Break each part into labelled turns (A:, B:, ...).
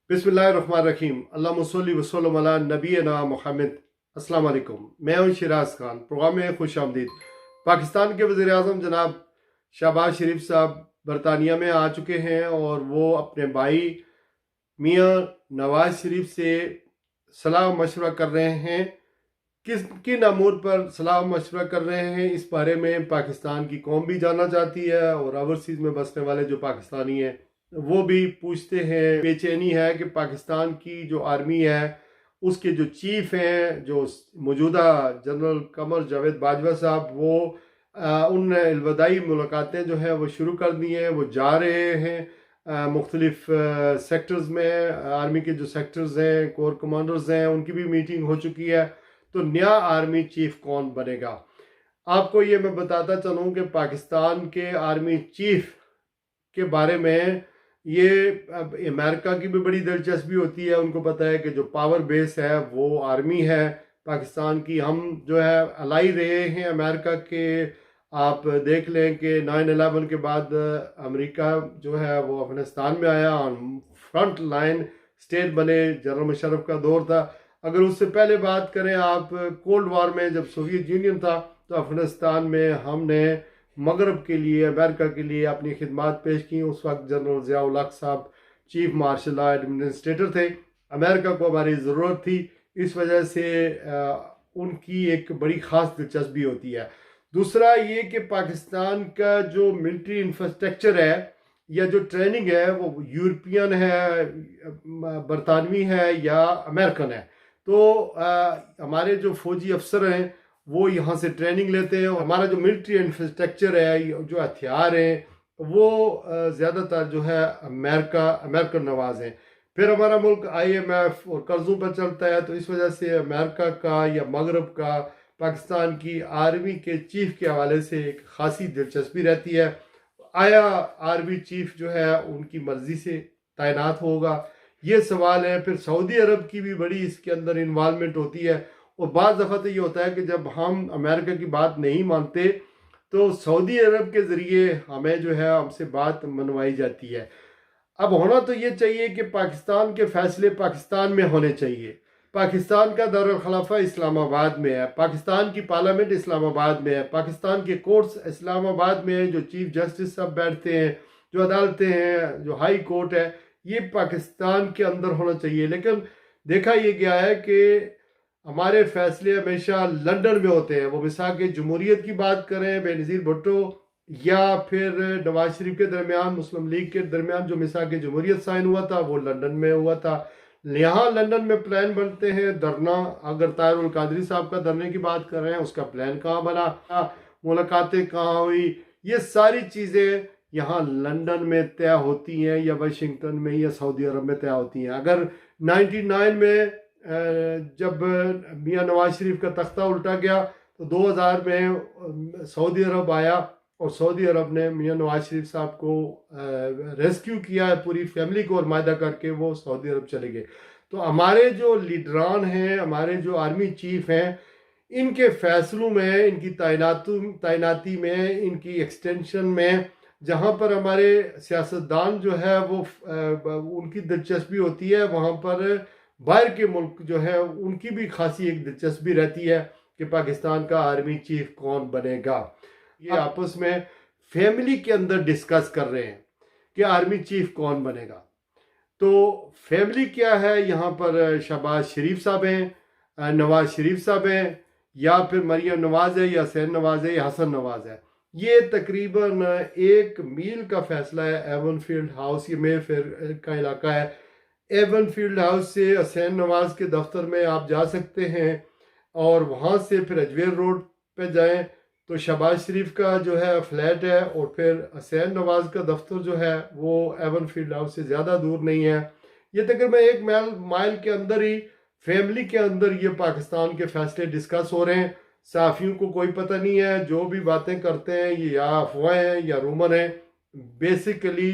A: बिस्मिल्लाहिर्रहमानिर्रहीम। अल्लाहुम्मा सल्लि व सल्लिम अला नबीना मुहम्मद। अस्सलाम वालेकुम। मैं हूं शिराज खान। प्रोग्राम में खुश आमदीद। पाकिस्तान के वज़ीर आज़म जनाब शहबाज शरीफ साहब बरतानिया में आ चुके हैं और वो अपने भाई मियाँ नवाज शरीफ से सलाह मशवरा कर रहे हैं। किन अमूर पर सलाह मशवरा कर रहे हैं, इस बारे में पाकिस्तान की कौम भी जानना चाहती है और ओवरसीज़ में बसने वाले जो पाकिस्तानी हैं वो भी पूछते हैं। बेचैनी है कि पाकिस्तान की जो आर्मी है उसके जो चीफ हैं, जो मौजूदा जनरल कमर जावेद बाजवा साहब, वो उन अलविदाई मुलाकातें जो हैं वो शुरू कर दी हैं। वो जा रहे हैं मुख्तलिफ सेक्टर्स में। आर्मी के जो सेक्टर्स हैं, कोर कमांडर्स हैं, उनकी भी मीटिंग हो चुकी है। तो नया आर्मी चीफ कौन बनेगा, आपको ये मैं बताता चलूँ कि पाकिस्तान के आर्मी चीफ के बारे में ये अब अमेरिका की भी बड़ी दिलचस्पी होती है। उनको पता है कि जो पावर बेस है वो आर्मी है पाकिस्तान की। हम जो है अलाई रहे हैं अमेरिका के। आप देख लें कि 9/11 के बाद अमेरिका जो है वो अफगानिस्तान में आया, फ्रंट लाइन स्टेट बने। जनरल मुशर्रफ का दौर था। अगर उससे पहले बात करें आप, कोल्ड वॉर में जब सोवियत यूनियन था तो अफगानिस्तान में हमने मगरब के लिए, अमेरिका के लिए अपनी खिदमत पेश की। उस वक्त जनरल ज़िया-उल हक साहब चीफ मार्शल लॉ एडमिनिस्ट्रेटर थे। अमेरिका को हमारी ज़रूरत थी, इस वजह से उनकी एक बड़ी ख़ास दिलचस्पी होती है। दूसरा ये कि पाकिस्तान का जो मिलिट्री इंफ्रास्ट्रक्चर है या जो ट्रेनिंग है वो यूरोपियन है, बरतानवी है या अमेरिकन है। तो हमारे जो फौजी अफसर हैं वो यहाँ से ट्रेनिंग लेते हैं। और हमारा जो मिलिट्री इंफ्रास्ट्रक्चर है, जो हथियार हैं, वो ज़्यादातर जो है अमेरिकन नवाज हैं। फिर हमारा मुल्क IMF और कर्ज़ों पर चलता है, तो इस वजह से अमेरिका का या मगरब का पाकिस्तान की आर्मी के चीफ के हवाले से एक खासी दिलचस्पी रहती है। आया आर्मी चीफ जो है उनकी मर्ज़ी से तैनात होगा, ये सवाल है। फिर सऊदी अरब की भी बड़ी इसके अंदर इन्वॉल्वमेंट होती है। और बाज़ दफ़ा तो ये होता है कि जब हम अमेरिका की बात नहीं मानते तो सऊदी अरब के ज़रिए हमें जो है हमसे बात मनवाई जाती है। अब होना तो ये चाहिए कि पाकिस्तान के फ़ैसले पाकिस्तान में होने चाहिए। पाकिस्तान का दारुल खलाफा इस्लामाबाद में है, पाकिस्तान की पार्लियामेंट इस्लामाबाद में है, पाकिस्तान के कोर्ट्स इस्लामाबाद में है, जो चीफ जस्टिस सब बैठते हैं, जो अदालतें हैं, जो हाई कोर्ट है, ये पाकिस्तान के अंदर होना चाहिए। लेकिन देखा ये गया है कि हमारे फैसले हमेशा लंदन में होते हैं। वो मिसाक जमहूरियत की बात करें, बेनज़ीर भुट्टो या फिर नवाज शरीफ के दरमियान, मुस्लिम लीग के दरमियान जो मिसाक जमहूरियत साइन हुआ था वो लंदन में हुआ था। यहाँ लंदन में प्लान बनते हैं धरना। अगर ताहिरुल कादरी साहब का धरने की बात कर रहे हैं, उसका प्लान कहाँ बना, मुलाकातें कहाँ हुई, ये सारी चीज़ें यहाँ लंदन में तय होती हैं या वाशिंगटन में या सऊदी अरब में तय होती हैं। अगर 99 में जब मियाँ नवाज शरीफ का तख्ता उल्टा गया तो 2000 में सऊदी अरब आया और सऊदी अरब ने मियाँ नवाज शरीफ साहब को रेस्क्यू किया, पूरी फैमिली को, और मायदा करके वो सऊदी अरब चले गए। तो हमारे जो लीडरान हैं, हमारे जो आर्मी चीफ हैं, इनके फैसलों में, इनकी तैनाती में, इनकी एक्सटेंशन में, जहाँ पर हमारे सियासतदान जो है वो उनकी दिलचस्पी होती है, वहाँ पर बाहर के मुल्क जो है उनकी भी खासी एक दिलचस्पी रहती है कि पाकिस्तान का आर्मी चीफ कौन बनेगा। ये आपस में फैमिली के अंदर डिस्कस कर रहे हैं कि आर्मी चीफ कौन बनेगा। तो फैमिली क्या है, यहाँ पर शहबाज शरीफ साहब हैं, नवाज शरीफ साहब हैं, या फिर मरियम नवाज है, या हुसैन नवाज है, या हसन नवाज है। ये तकरीबन 1 मील का फैसला है। एवन फील्ड हाउस, ये मेफेयर का इलाका है। एवन फील्ड हाउस से हुसैन नवाज के दफ्तर में आप जा सकते हैं और वहाँ से फिर अजमेर रोड पे जाएं तो शहबाज शरीफ का जो है फ्लैट है, और फिर हुसैन नवाज का दफ्तर जो है वो एवन फील्ड हाउस से ज़्यादा दूर नहीं है। ये तकरीबन 1 माइल के अंदर ही फैमिली के अंदर ये पाकिस्तान के फैसले डिस्कस हो रहे हैं। सहाफ़ियों को कोई पता नहीं है, जो भी बातें करते हैं ये या अफवाहें हैं या रूमर हैं। बेसिकली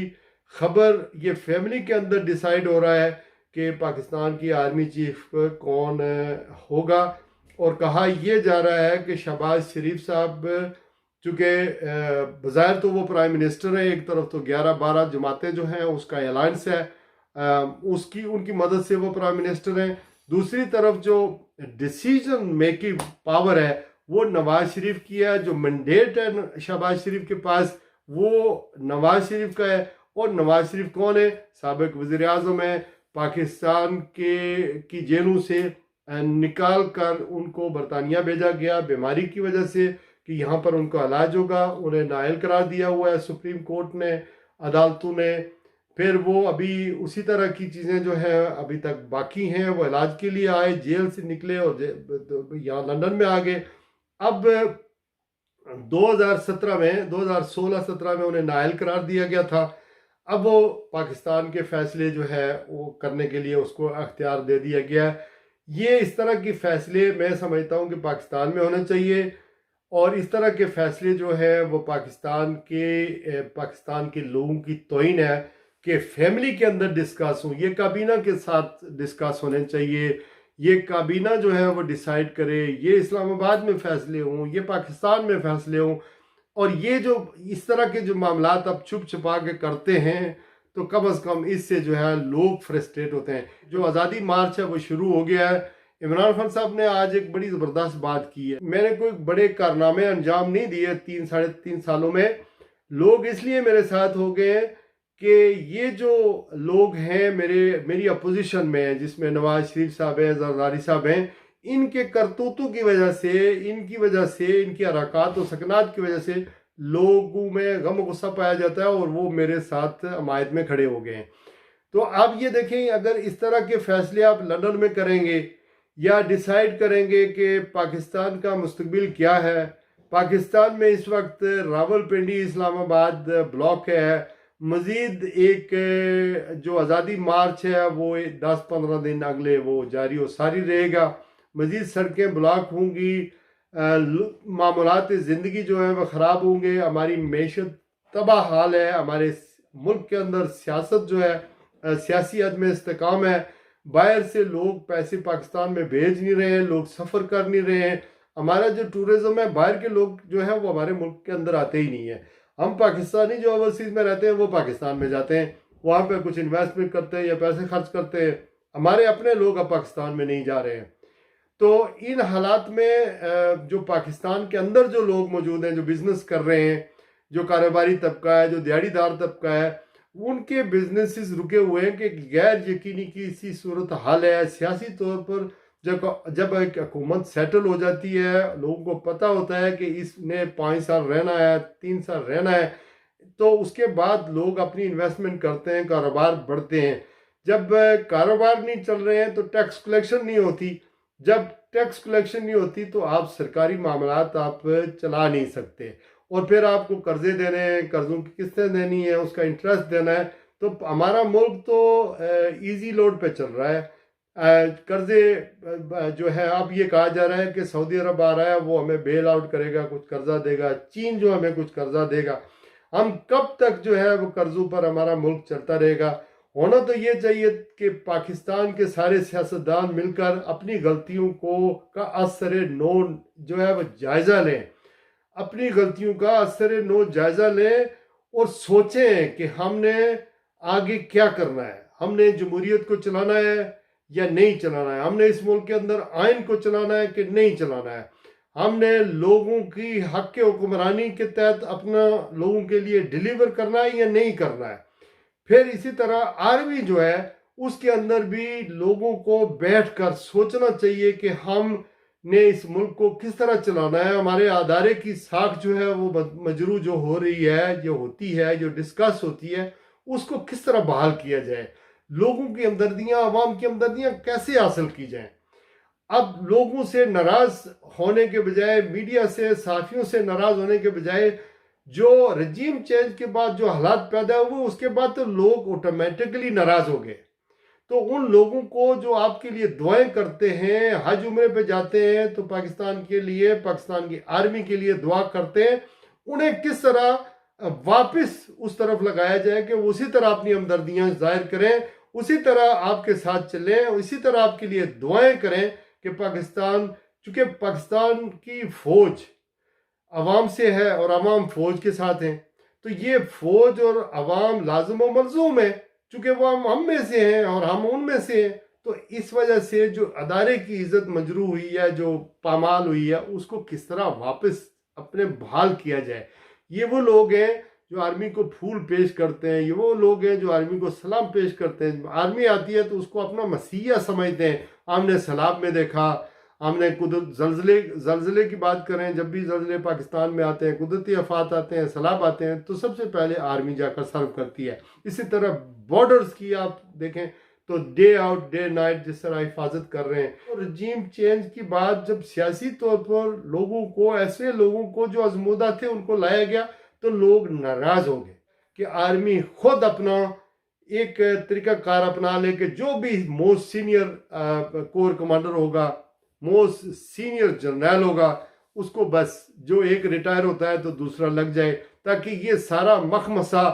A: खबर ये फैमिली के अंदर डिसाइड हो रहा है कि पाकिस्तान की आर्मी चीफ कौन होगा। और कहा यह जा रहा है कि शहबाज शरीफ साहब, चूँकि बज़ाहिर तो वो प्राइम मिनिस्टर हैं, एक तरफ तो 11-12 जमातें जो हैं उसका अलायंस है, उसकी उनकी मदद से वो प्राइम मिनिस्टर हैं। दूसरी तरफ जो डिसीजन मेकिंग पावर है वो नवाज शरीफ की है, जो मैंडेट है शहबाज शरीफ के पास वो नवाज शरीफ का है। और नवाज शरीफ कौन है? साबिक वज़ीर आज़म है। पाकिस्तान के की जेलों से निकाल कर उनको बरतानिया भेजा गया बीमारी की वजह से कि यहाँ पर उनको इलाज होगा, उन्हें नाअहल करार दिया हुआ है सुप्रीम कोर्ट ने, अदालतों ने। फिर वो अभी उसी तरह की चीज़ें जो है अभी तक बाकी हैं। वो इलाज के लिए आए, जेल से निकले और यहाँ लंदन में आ गए। अब 2017 में 2016-17 में उन्हें नाअहल करार दिया गया था। अब वो पाकिस्तान के फैसले जो है वो करने के लिए उसको अख्तियार दे दिया गया है। ये इस तरह के फैसले मैं समझता हूँ कि पाकिस्तान में होने चाहिए। और इस तरह के फैसले जो है वो पाकिस्तान के लोगों की तौहीन है कि फैमिली के अंदर डिस्कस हो, ये काबीना के साथ डिस्कस होने चाहिए। ये काबीना जो है वो डिसाइड करे, ये इस्लामाबाद में फैसले हों, ये पाकिस्तान में फैसले हों। और ये जो इस तरह के जो मामलात अब छुप छुपा के करते हैं तो कम अज़ कम इससे जो है लोग फ्रस्ट्रेट होते हैं। जो आज़ादी मार्च है वो शुरू हो गया है। इमरान खान साहब ने आज एक बड़ी ज़बरदस्त बात की है। मैंने कोई बड़े कारनामे अंजाम नहीं दिए 3 साढ़े 3 सालों में। लोग इसलिए मेरे साथ हो गए हैं कि ये जो लोग हैं मेरी अपोजिशन में हैं, जिसमें नवाज शरीफ साहब हैं, जरदारी साहब हैं, इनके करतूतों की वजह से, इनकी हरकत और सकनात की वजह से लोगों में गम गुस्सा पाया जाता है और वो मेरे साथ हमायत में खड़े हो गए हैं। तो आप ये देखें, अगर इस तरह के फैसले आप लंदन में करेंगे या डिसाइड करेंगे कि पाकिस्तान का मुस्तकबिल क्या है। पाकिस्तान में इस वक्त रावलपिंडी इस्लामाबाद ब्लॉक है। मज़ीद एक जो आज़ादी मार्च है वो 10-15 दिन अगले वो जारी और सारी रहेगा। मज़ीद सड़कें ब्लॉक होंगी, मामूलात ज़िंदगी जो है वह ख़राब होंगे, हमारी मैशत तबाह हाल है, हमारे मुल्क के अंदर सियासत जो है सियासी अदम इस्तेकाम है। बाहर से लोग पैसे पाकिस्तान में भेज नहीं रहे हैं, लोग सफ़र कर नहीं रहे हैं। हमारा जो टूरिज़्म है, बाहर के लोग जो है वो हमारे मुल्क के अंदर आते ही नहीं है। हम पाकिस्तानी जो ओवरसीज़ में रहते हैं वो पाकिस्तान में जाते हैं, वहाँ पे कुछ इन्वेस्टमेंट करते हैं या पैसे खर्च करते हैं। हमारे अपने लोग अब पाकिस्तान में नहीं जा रहे हैं। तो इन हालात में जो पाकिस्तान के अंदर जो लोग मौजूद हैं, जो बिज़नेस कर रहे हैं, जो कारोबारी तबका है, जो दिहाड़ीदार तबका है, उनके बिजनेसेस रुके हुए हैं कि गैर यकीनी की इसी सूरत हाल है। सियासी तौर पर जब एक हुकूमत सेटल हो जाती है, लोगों को पता होता है कि इसने 5 साल रहना है, 3 साल रहना है, तो उसके बाद लोग अपनी इन्वेस्टमेंट करते हैं, कारोबार बढ़ते हैं। जब कारोबार नहीं चल रहे हैं तो टैक्स कलेक्शन नहीं होती। जब टैक्स कलेक्शन नहीं होती तो आप सरकारी मामलात आप चला नहीं सकते, और फिर आपको कर्जे देने हैं, कर्जों की किस्तें देनी है, उसका इंटरेस्ट देना है। तो हमारा मुल्क तो इजी लोड पे चल रहा है। कर्जे जो है, अब ये कहा जा रहा है कि सऊदी अरब आ रहा है, वो हमें बेल आउट करेगा, कुछ कर्जा देगा। चीन जो हमें कुछ कर्जा देगा। हम कब तक जो है वो कर्जों पर हमारा मुल्क चलता रहेगा? होना तो ये चाहिए कि पाकिस्तान के सारे सियासतदान मिलकर अपनी गलतियों का असर नो जो है वो जायज़ा लें, अपनी गलतियों का असर नो जायज़ा लें और सोचें कि हमने आगे क्या करना है। हमने जमहूरियत को चलाना है या नहीं चलाना है? हमने इस मुल्क के अंदर आइन को चलाना है कि नहीं चलाना है? हमने लोगों की हक के हुक्मरानी के तहत अपना लोगों के लिए डिलीवर करना है या नहीं करना है? फिर इसी तरह आर्मी जो है उसके अंदर भी लोगों को बैठकर सोचना चाहिए कि हम ने इस मुल्क को किस तरह चलाना है। हमारे अदारे की साख जो है वो मजरू जो हो रही है, जो होती है, जो डिस्कस होती है, उसको किस तरह बहाल किया जाए। लोगों की हमदर्दियाँ, अवाम की हमदर्दियाँ कैसे हासिल की जाएं। अब लोगों से नाराज होने के बजाय, मीडिया से, साथियों से नाराज होने के बजाय, जो रजीम चेंज के बाद जो हालात पैदा हुए उसके बाद तो लोग ऑटोमेटिकली नाराज हो गए। तो उन लोगों को जो आपके लिए दुआएं करते हैं, हज उम्रे पे जाते हैं तो पाकिस्तान के लिए, पाकिस्तान की आर्मी के लिए दुआ करते हैं, उन्हें किस तरह वापस उस तरफ लगाया जाए कि वो उसी तरह अपनी हमदर्दियां जाहिर करें, उसी तरह आपके साथ चलें, उसी तरह आपके लिए दुआएं करें कि पाकिस्तान, चूँकि पाकिस्तान की फौज अवाम से है और अवाम फौज के साथ हैं, तो ये फौज और अवाम लाजिम व मलजूम है। चूँकि वो हम में से हैं और हम उनमें से हैं, तो इस वजह से जो अदारे की इज्जत मजरू हुई है, जो पामाल हुई है, उसको किस तरह वापस अपने बहाल किया जाए। ये वो लोग हैं जो आर्मी को फूल पेश करते हैं, ये वो लोग हैं जो आर्मी को सलाम पेश करते हैं। आर्मी आती है तो उसको अपना मसीहा समझते हैं। हमने सैलाब में देखा, हमने कुदरत जलजिले की बात करें, जब भी जलजिले पाकिस्तान में आते हैं, कुदरती आफात आते हैं, सैलाब आते हैं, तो सबसे पहले आर्मी जाकर सर्व करती है। इसी तरह बॉर्डर्स की आप देखें तो डे आउट डे नाइट जिस तरह हिफाजत कर रहे हैं। और रजीम चेंज की बात जब सियासी तौर पर लोगों को, ऐसे लोगों को जो आजमूदा थे, उनको लाया गया, तो लोग नाराज हो गए कि आर्मी खुद अपना एक तरीकाकार अपना ले कि जो भी मोस्ट सीनियर कोर कमांडर होगा, मोस्ट सीनियर जर्नल होगा, उसको बस जो एक रिटायर होता है तो दूसरा लग जाए, ताकि ये सारा मखमसा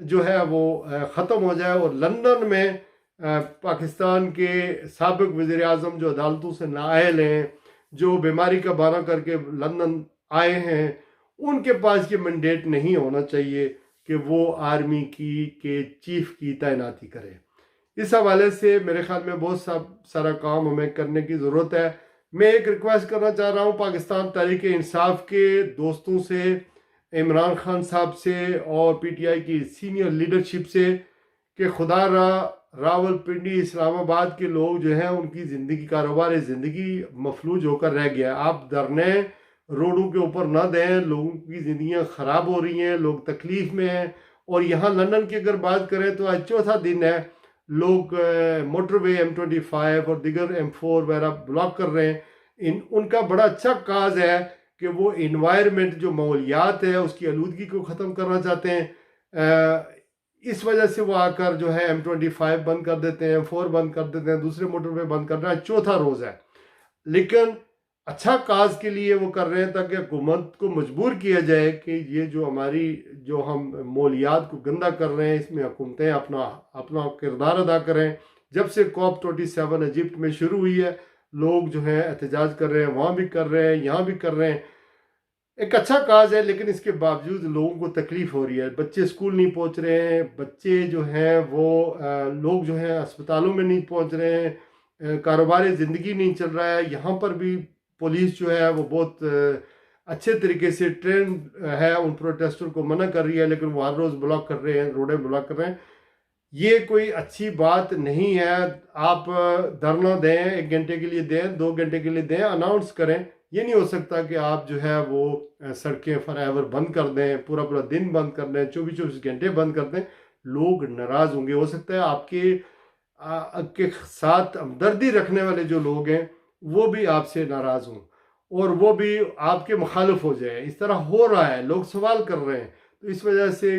A: जो है वो ख़त्म हो जाए। और लंदन में पाकिस्तान के साबिक वज़ीर आज़म जो अदालतों से नाअहल हैं, जो बीमारी का बहाना करके लंदन आए हैं, उनके पास ये मैंडेट नहीं होना चाहिए कि वो आर्मी के चीफ की तैनाती करें। इस हवाले से मेरे ख्याल में बहुत सारा काम हमें करने की ज़रूरत है। मैं एक रिक्वेस्ट करना चाह रहा हूँ पाकिस्तान तहरीक इंसाफ के दोस्तों से, इमरान खान साहब से और पीटीआई की सीनियर लीडरशिप से कि खुदा रावलपिंडी इस्लामाबाद के लोग जो हैं, उनकी ज़िंदगी, कारोबार ज़िंदगी मफलूज होकर रह गया। आप धरने रोडों के ऊपर ना दें, लोगों की ज़िंदगियां ख़राब हो रही हैं, लोग तकलीफ़ में हैं। और यहाँ लंदन की अगर बात करें तो आज चौथा दिन है, लोग मोटरवे M25 और दिगर M4 वगैरह ब्लॉक कर रहे हैं। उनका बड़ा अच्छा काज है कि वो इन्वायरमेंट, जो माहौलियात है, उसकी आलूदगी को ख़त्म करना चाहते हैं। इस वजह से वो आकर जो है M25 बंद कर देते हैं, M4 बंद कर देते हैं, दूसरे मोटरवे बंद कर रहे हैं। चौथा रोज़ है, लेकिन अच्छा काज के लिए वो कर रहे हैं, ताकि हुकूमत को मजबूर किया जाए कि ये जो हम माहौलियात को गंदा कर रहे हैं, इसमें हुकूमतें अपना अपना किरदार अदा करें। जब से COP27 इजिप्ट में शुरू हुई है, लोग जो हैं एहतजाज कर रहे हैं, वहाँ भी कर रहे हैं, यहाँ भी कर रहे हैं। एक अच्छा काज है, लेकिन इसके बावजूद लोगों को तकलीफ हो रही है। बच्चे स्कूल नहीं पहुँच रहे हैं, बच्चे जो हैं वो लोग जो हैं अस्पतालों में नहीं पहुँच रहे हैं, कारोबारी ज़िंदगी नहीं चल रहा है। यहाँ पर भी पुलिस जो है वो बहुत अच्छे तरीके से ट्रेन है, उन प्रोटेस्टर को मना कर रही है, लेकिन वो हर रोज़ ब्लॉक कर रहे हैं, रोडें ब्लॉक कर रहे हैं। ये कोई अच्छी बात नहीं है। आप धरना दें, 1 घंटे के लिए दें, 2 घंटे के लिए दें, अनाउंस करें। ये नहीं हो सकता कि आप जो है वो सड़कें फॉरएवर बंद कर दें, पूरा पूरा दिन बंद कर दें, 24-24 घंटे बंद कर दें। लोग नाराज़ होंगे। हो सकता है आपके साथ हमदर्दी रखने वाले जो लोग हैं वो भी आपसे नाराज़ हों और वो भी आपके मुखालिफ हो जाए। इस तरह हो रहा है, लोग सवाल कर रहे हैं। तो इस वजह से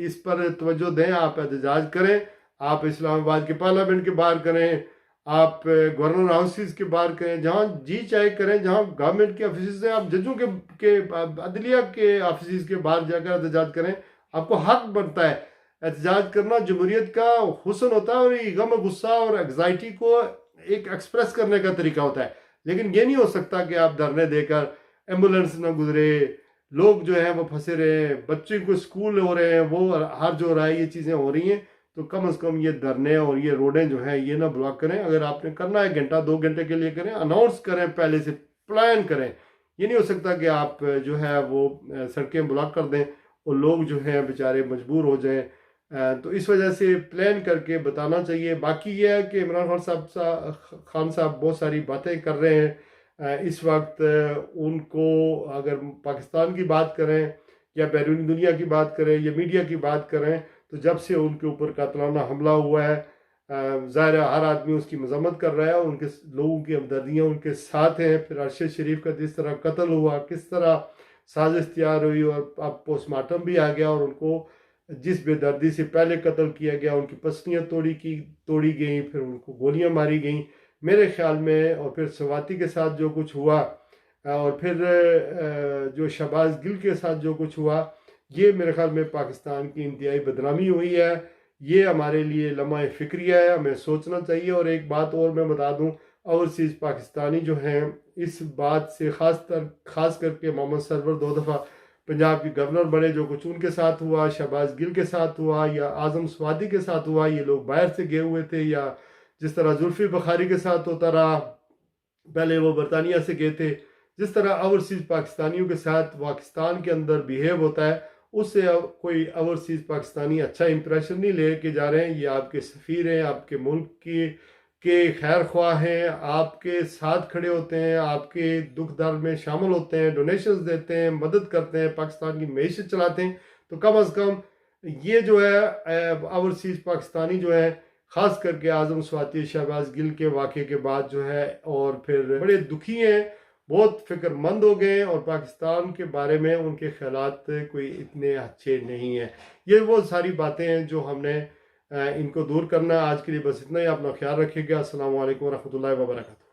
A: इस पर तवज्जो दें, आप एहतजाज करें, आप इस्लामाबाद के पार्लियामेंट के बाहर करें, आप गवर्नर हाउसेस के बाहर करें, जहाँ जी चाहे करें, जहाँ गवर्नमेंट के ऑफिस हैं, आप जजों के अदलिया के ऑफिस के बाहर जाकर एहतजाज करें। आपको हक बनता है एहतजाज करना, जमहूरियत का हुस्न होता है और ये गम, गुस्सा और एग्जाइटी को एक एक्सप्रेस करने का तरीका होता है। लेकिन ये नहीं हो सकता कि आप धरने देकर एम्बुलेंस ना गुजरे, लोग जो हैं वो फंसे रहे हैं, बच्चे को स्कूल हो रहे हैं, वो हर्ज हो रहा है, ये चीज़ें हो रही हैं। तो कम से कम ये धरने और ये रोडें जो हैं ये ना ब्लॉक करें। अगर आपने करना है 1 घंटा 2 घंटे के लिए करें, अनाउंस करें, पहले से प्लान करें। ये नहीं हो सकता कि आप जो है वो सड़कें ब्लॉक कर दें और लोग जो हैं बेचारे मजबूर हो जाएं। तो इस वजह से प्लान करके बताना चाहिए। बाकी ये है कि इमरान खान साहब बहुत सारी बातें कर रहे हैं इस वक्त। उनको अगर पाकिस्तान की बात करें या बैरूनी दुनिया की बात करें या मीडिया की बात करें, तो जब से उनके ऊपर कातलाना हमला हुआ है, ज़ाहिर है हर आदमी उसकी मजम्मत कर रहा है और उनके लोगों की हमदर्दियाँ उनके साथ हैं। फिर अरशद शरीफ का जिस तरह कत्ल हुआ, किस तरह साजिश तैयार हुई और अब पोस्टमार्टम भी आ गया और उनको जिस बेदर्दी से पहले कत्ल किया गया, उनकी पसलियाँ तोड़ी गई, फिर उनको गोलियां मारी गई मेरे ख्याल में। और फिर सवाती के साथ जो कुछ हुआ और फिर जो शहबाज गिल के साथ जो कुछ हुआ, ये मेरे ख्याल में पाकिस्तान की इंतहाई बदनामी हुई है। ये हमारे लिए लम्हा फ़िक्रिया है, हमें सोचना चाहिए। और एक बात और मैं बता दूं, ओवरसीज़ पाकिस्तानी जो हैं इस बात से ख़ास करके मोहम्मद सरवर 2 दफ़ा पंजाब के गवर्नर बने, जो कुछ उनके साथ हुआ, शहबाज गिल के साथ हुआ या आज़म स्वादी के साथ हुआ, ये लोग बाहर से गए हुए थे, या जिस तरह जुल्फी बुखारी के साथ होता रहा, पहले वो बरतानिया से गए थे, जिस तरह ओवरसीज़ पाकिस्तानियों के साथ पाकिस्तान के अंदर बिहेव होता है, उससे अब कोई ओवरसीज़ पाकिस्तानी अच्छा इंप्रेशन नहीं लेके जा रहे हैं। ये आपके सफ़ीर हैं, आपके मुल्क के खैर ख्वाह हैं, आपके साथ खड़े होते हैं, आपके दुख दर्द में शामिल होते हैं, डोनेशंस देते हैं, मदद करते हैं, पाकिस्तान की मैशत चलाते हैं। तो कम अज़ कम ये जो है ओवरसीज़ पाकिस्तानी जो है, ख़ास करके आज़म स्वाति शहबाज गिल के वाक़े के बाद जो है, और फिर बड़े दुखी हैं, बहुत फिक्रमंद हो गए, और पाकिस्तान के बारे में उनके ख्यालात कोई इतने अच्छे नहीं हैं। ये वो सारी बातें हैं जो हमने इनको दूर करना है। आज के लिए बस इतना ही। अपना ख्याल रखिएगा। अस्सलाम वालेकुम रहमतुल्लाहि व बरकातहू।